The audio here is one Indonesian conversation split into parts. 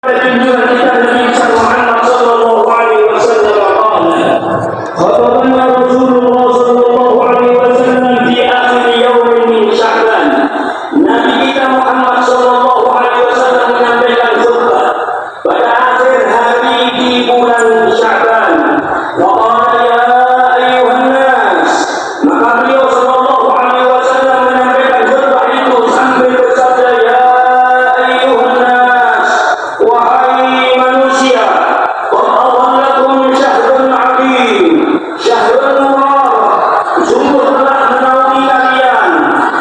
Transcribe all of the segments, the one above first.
Junjungan kita Nabi Muhammad sallallahu alaihi wasallam qala khatabana Rasulullah sallallahu alaihi wasallam fi akhir yaumin min Sya'ban. Nabi kita Muhammad sallallahu alaihi wasallam menyampaikan khutbah pada akhir hari di bulan Sya'ban. Wa qala ya ayyuhan nas, maka beliau sallallahu alaihi wasallam menyampaikan khutbah itu sambil bersabda ya ayyuhan nas, wahai manusia, qad adhallakum syahrun 'adzim, syahrun mubarak, sungguh telah menaungi kalian,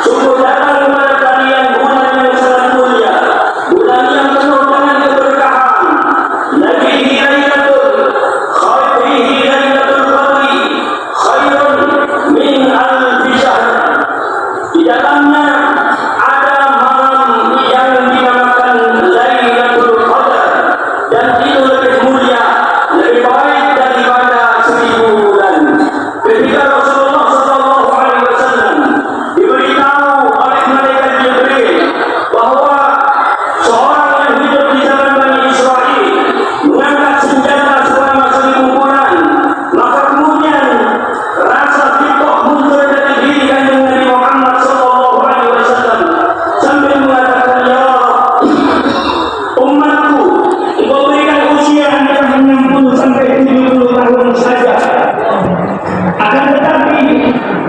sungguh datang kepada kalian bulan yang sangat mulia, bulan yang penuh dengan keberkahan. Fihi lailatul qadri khairun min alfi syahr. Di dalamnya ada malam yang dinamakan Lailatul Qadar, dan itu lebih mulia, lebih baik daripada 1000 bulan. Ketika Rasulullah sallallahu alaihi wasallam diberitahu oleh malaikat Jibril bahwa seorang yang hidup di zaman Bani Israel mengangkat senjata selama 1000 bulan, maka kemudian rasa fitnah muncul dari diri kanjeng Nabi Muhammad sallallahu alaihi wasallam sambil mengatakan, ya umatku, engkau berikan usia antara 60 sampai 70 tahun saja. Akan tetapi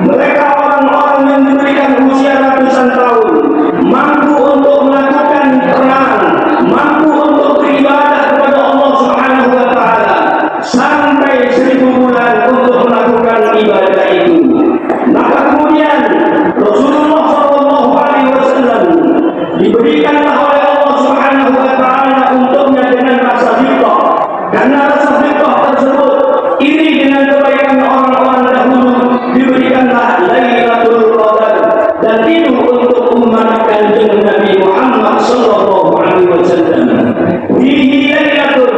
mereka orang-orang yang diberikan usia ratusan tahun, mampu untuk melakukan perang, mampu untuk beribadah kepada Allah Subhanahu wa taala sampai 1000 bulan untuk melakukan ibadah itu. Maka kemudian Rasulullah sallallahu alaihi wasallam diberikanlah oleh Allah Subhanahu wa taala untuknya dengan rasa fitnah, karena rasa fitnah tersebut iri dengan kebaikan orang-orang dahulu, diberikanlah Lailatul Qadar, dan itu untuk umat kanjeng Nabi Muhammad sallallahu alaihi wasallam. Fihi lailatul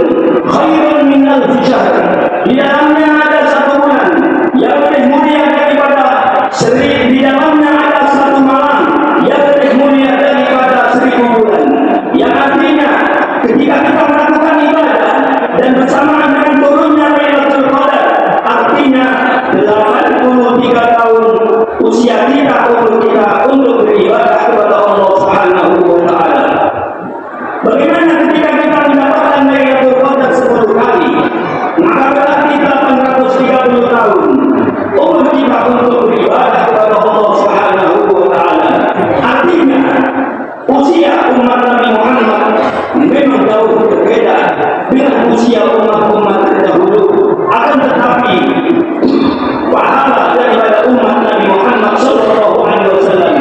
khairun min alfi syahr. Di dalamnya ada satu bulan yang lebih mulia daripada 1000. Di dalamnya ada satu malam yang lebih mulia daripada 1000 bulan. Yang artinya ketika kita melakukan ibadah dan bersamaan dengan turunnya Lailatul Qadar, artinya 83 tahun usia kita untuk beribadah kepada Allah Subhanahu wa taala. Bagaimana ketika kita mendapatkan Lailatul Qadar 10 kali? Maka berarti 830 tahun umur kita untuk beribadah kepada Allah Subhanahu wa taala. Artinya usia umat Nabi Muhammad memang jauh berbeda dengan usia umat-umat terdahulu. Akan tetapi pahala daripada umat Nabi Muhammad sallallahu alaihi wasallam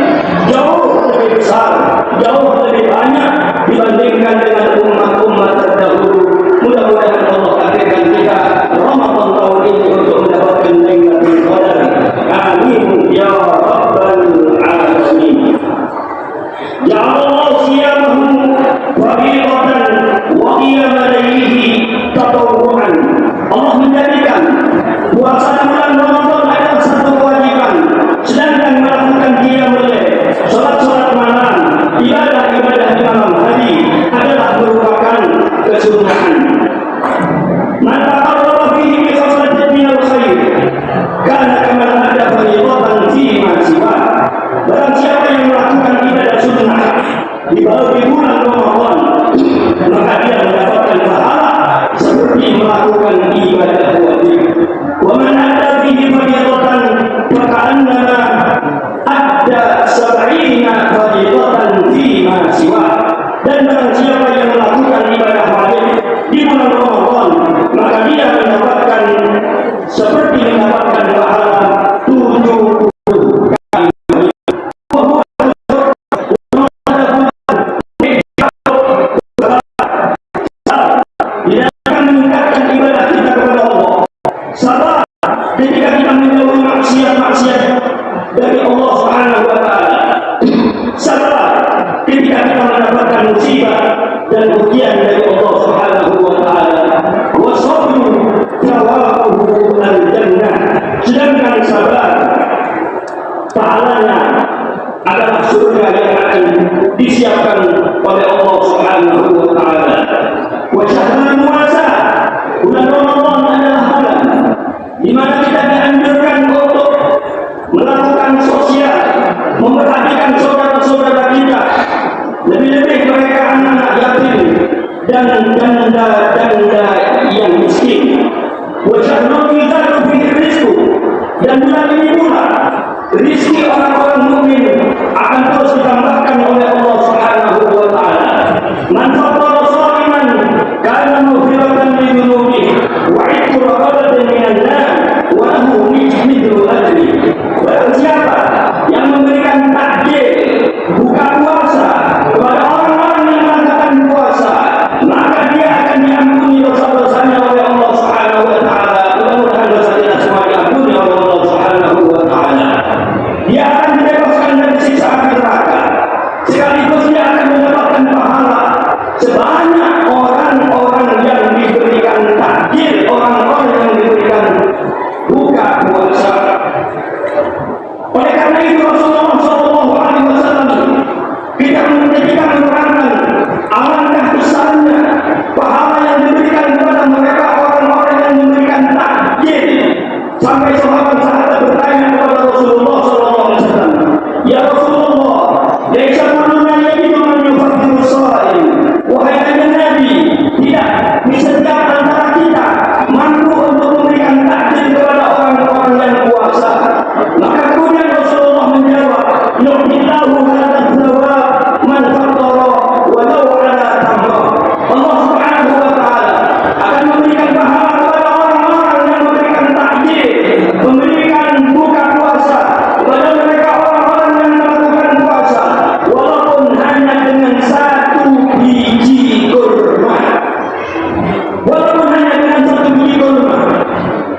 jauh lebih besar, jauh lebih banyak dibandingkan dengan umat-umat terdahulu. Mudah-mudahan Allah takdirkan kita Ramadan tahun ini untuk mendapatkan Lailatul Qadar. Amin ya rabbal alamin. Ya Allah, siyamahu fardatan wa qiyam alaihi tatawwu'an. Allah menjadikan puasa bulan Ramadan adalah satu kewajiban, sedangkan melakukan qiyamul lail, salat-salat malam, ibadah-ibadah di malam hari adalah merupakan kesunahan. Man taqarraba fihi bi khaslatin minal khair kana kama ada fardatan fi ma siwa. Barang siapa yang melakukan ibadah sunnah di bulan Ramadan, maka dia mendapatkan pahala seperti melakukan ibadah wajib. Wa man ada fihi fardatan faka'annama adda 70 fardatan fi ma siwa. Dan barang siapa yang melakukan ibadah wajib di bulan Ramadan, maka dia mendapatkan seperti mendapatkan pahala 70 kali. Dia akan meningkatkan ibadah kita kepada Allah. Sabar ketika kita menjauhi maksiat-maksiat dari Allah Subhanahu wa taala. Sabar ketika kita mendapatkan musibah dan ujian dari Allah Subhanahu wa taala. Wasabru thawabuhu al-jannah. dan janda-janda yang miskin. Wajarno kita lebih rizku, dan bulan ini pula rizki orang-orang mukmin akan terus ditambahkan oleh Allah Subhanahu wa Ta'ala. Man fattara shaiman kana maghfiratan li dhunubihi wa 'itqu raqabatin minan nar wa lahu mithlu ajri. Barang siapa yang memberikan takjil buka puasa kepada orang-orang yang melakukan puasa, maka dia akan diampuni dosa-dosanya oleh Allah Subhanahu wa Ta'ala. Mudah-mudahan dosa kita semua diampuni oleh Allah Subhanahu wa Ta'ala. Dia akan dibebaskan dari siksa api neraka, sekaligus dia akan mendapatkan pahala sebanyak orang-orang yang diberikan takjil, orang-orang yang diberikan buka puasa. Oleh karena itu Rasulullah SAW tidak menerangkan alangkah besarnya pahala yang diberikan kepada mereka orang-orang yang memberikan takjil, sampai sahabat-sahabat bertanya kepada Rasulullah SAW, ya Rasulullah, laisa kulluna yajidu man yufaddilu shaim. Wahai kanjeng Nabi, tidak di setiap antara kita mampu untuk memberikan takjil kepada orang-orang yang puasa. Maka kemudian Rasulullah menjawab, yu'tillahu hadza thawab man fattara walau ala tamra. Allah Subhanahu wa Ta'ala akan memberikan pahala kepada orang-orang yang memberikan takjil, memberikan buka puasa kepada mereka orang-orang yang melakukan puasa, walaupun hanya dengan satu biji kurma. Walaupun hanya dengan satu biji kurma.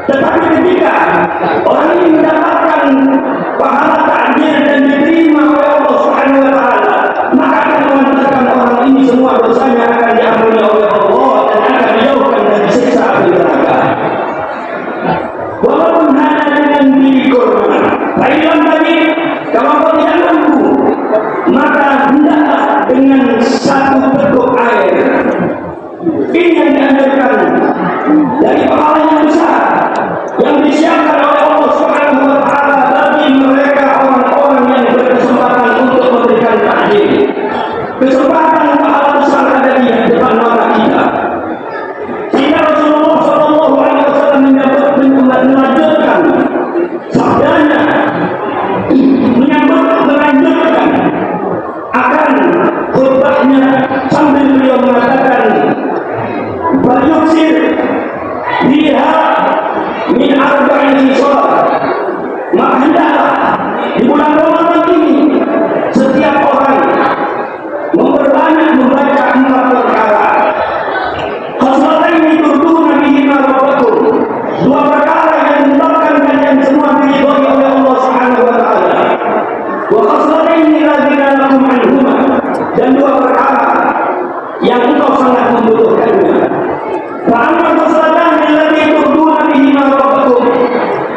Tetapi ketika orang ini mendapatkan pahala takjil dan diterima oleh Allah Subhanahu wa Ta'ala, maka akan mengantarkan orang ini semua dosanya akan diampuni oleh Allah dan akan dijauhkan dari siksa api neraka. Walaupun hanya dengan biji kurma. Baiklah tadi, kalau kau tidak mampu, maka hendaklah dengan satu teguk air. Ini yang dianjurkan dari pahala yang besar yang disiapkan oleh Allah Subhanahu wa Ta'ala bagi mereka orang-orang yang berkesempatan untuk memberikan takjil. Kesempatan pahala besar ada di depan mata kita. Sehingga Rasulullah SAW melanjutkan sabdanya, melanjutkan akan khutbahnya sambil beliau mengatakan, "Falyuksir biha min arba'in hisab." Maka hendaklah di bulan Ramadan ini setiap orang memperbanyak membaca 4 perkara. Khaslataini turduna bihima rabbakum. 2 perkara yang menyebabkan kalian semua diridhoi oleh Allah Subhanahu wa Ta'ala. Wa khaslataini la ghina lakum anhuma. Dan 2 perkara yang engkau sangat membutuhkannya. Fa amma khaslatan allati turduna bihima rabbakum.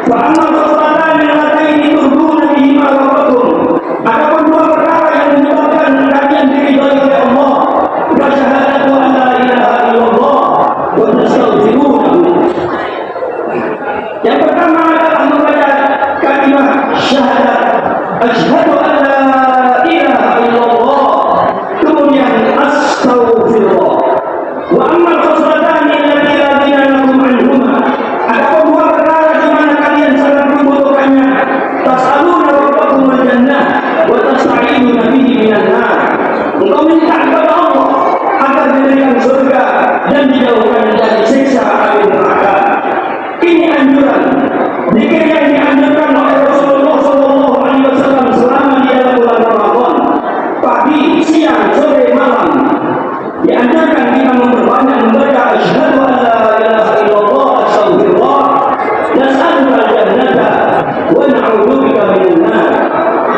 Fa amma khaslatan allati turduna bihima rabbakum. Adapun 2 perkara yang menyebabkan kalian diridhoi oleh Allah, wa syahadatu an la ilaha illallah wa tastaghfirunahu. Yang pertama adalah membaca kalimat syahadat, asyhadu an la ilaha illallah, kemudian astaghfirullah. Wa amma khoslatani allati la ghina lakum anhuma. Adapun 2 perkara di mana kalian sangat membutuhkannya, tas'aluna rabbakum al-jannah wa tasta'inuna bihi minan nar. Engkau minta kepada Allah agar diberikan surga dan dijauhkan dari siksa api neraka. Ini anjuran zikir yang dianjurkan oleh Rasulullah SAW selama di dalam bulan Ramadan, pagi, siang, sore, malam. Dianjurkan kita memperbanyak membaca asyhadu an la ilaha illallah, astaghfirullah, nas'aluka al-jannata wa na'udzubika minan nar.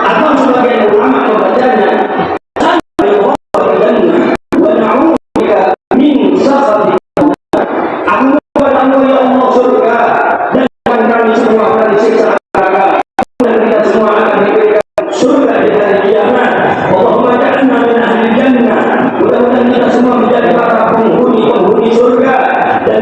Atau sebagian ulama membacanya wa na'udzubika min sakhatik. Aku berdoa ya Allah surga dan kami semua dari siksa neraka, dan kita semua akan diberikan surga di hari kiamat. Allahumma ja'alna min ahli jannah. Mudah-mudahan kita semua menjadi para penghuni surga dan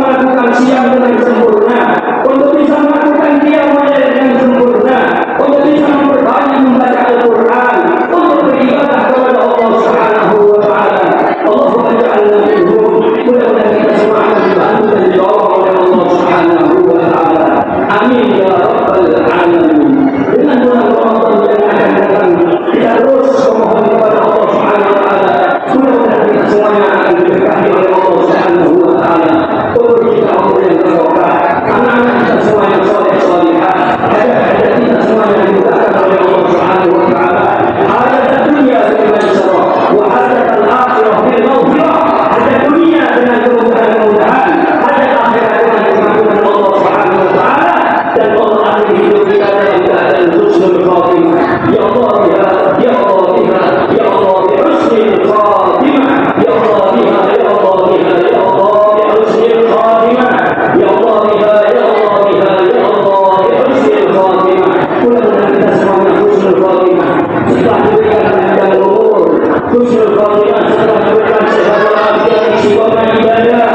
melakukan siang dengan sempurna, untuk bisa melakukan qiyamul lail dengan sempurna, untuk bisa memperbanyak membaca Al-Quran, untuk beribadah kepada Allah Subhanahu wa Ta'ala. Allahumma ja'alna minhum. Mudah-mudahan kita semua akan dibantu dan didorong oleh Allah Subhanahu wa Ta'ala. Amin ya rabbal alamin. Dengan bulan Ramadan yang akan datang, kita terus memohon kepada Allah Subhanahu wa Ta'ala. Mudah-mudahan kita semuanya akan diberkahi oleh Allah Subhanahu wa Ta'ala. Umur kita umur yang berkah, anak-anak kita semua yang soleh solehah, hajat kita semuanya dimudahkan oleh Allah Subhanahu wa Ta'ala. Hajat dunia dengan maisarah, wa hajat al-akhirah bil maghfirah. Hajat dunia dengan kemudahan-kemudahan, hajat akhirat dengan kemakmuran Allah Subhanahu wa Ta'ala. Dan Allah akhir hidup kita dalam keadaan husnul khatimah. Ya Allah ya Allah ya Allah bi husnul khatimah. Ya Allah biha ya Allah biha ya Allah bi husnul khatimah. Ya Allah biha ya Allah biha ya Allah bi husnul khatimah. Mudah-mudahan kita semuanya husnul khatimah setelah diberikan panjang umur, husnul khatimah setelah diberikan sehat walafiat istiqomah ibadah,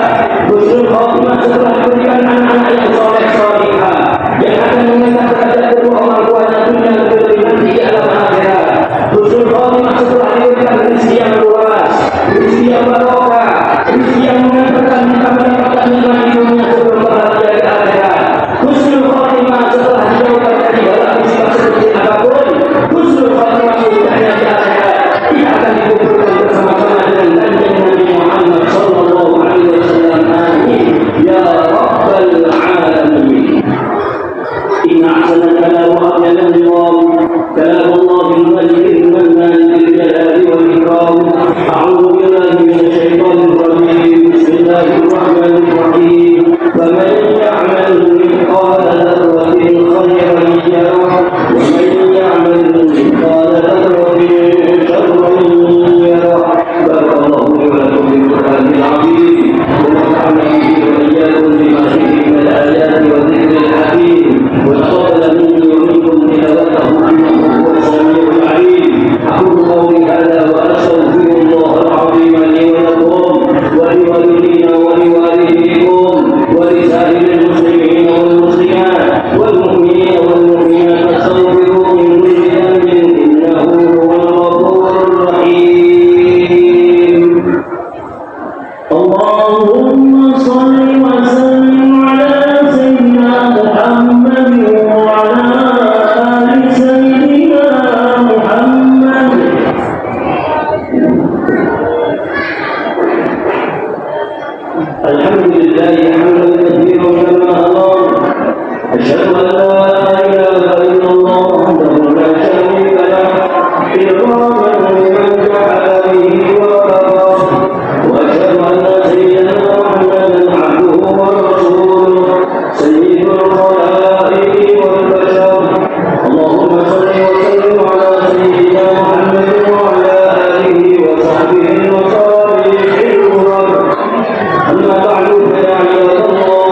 husnul khatimah setelah diberikan anak-anak yang soleh solehah yang akan mengangkat derajat kedua orang tuanya dunia lebih nanti di alam akhirat. Husnul khatimah setelah diberikan rezeki yang luas, rezeki yang barokah, rezeki yang mengantarkan kita mendapatkan nikmat di dunia sebelum bahagia di akhirat. Husnul khatimah setelah dijauhkan dari bala musibah seperti apapun. Husnul khatimah mudahnya di akhirat kita akan dikumpulkan bersama-sama dengan Nabi Muhammad sallallahu alaihi wasallam. Amin ya rabbal alamin. إن أحسن الكلام وأبين النظام كلام الله الملك المنان ذي الجلال والإكرام. أعوذ بالله من الشيطان الرجيم. بسم الله الرحمن الرحيم. فمن يعمل مثقال ذرة خيرا يره ومن يعمل مثقال ذرة شرا يره. بارك الله لي ولكم بالقرآن العظيم ونفعنا به وإياكم بما فيه من الآيات والذكر الحكيم وتقبل مني ومنكم تلاوته انه هو السميع العليم. اقول قولي هذا واستغفر الله العظيم لي ولكم ولوالدينا ولوالديكم ولسائر المسلمين والمسلمات والمؤمنين والمؤمنات فاستغفروه من كل ذنب انه هو الغفور الرحيم. اللهم صل وسلم على سيدنا محمد وعلى آل سيدنا محمد. الحمد لله حمدا كثيرا كما أمر. أشهد أن لا إله إلا الله وحده لا شريك له إكراما لمن جعل به وكفر. وأشهد أن سيدنا محمدا عبده ورسوله سيد الخلائق والبشر. اللهم صل وسلم على سيدنا محمد وعلى آله وصحبه وصالح الغرب. أما بعد فيا عباد الله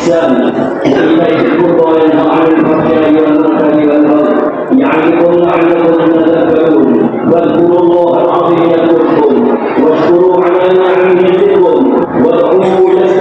والإحسان وإيتاء ذي القربى وينهى عن الفحشاء والمنكر والبغي يعظكم لعلكم تذكرون واذكروا الله العظيم يذكركم واشكروا على نعمه يزدكم وادعوه يستجب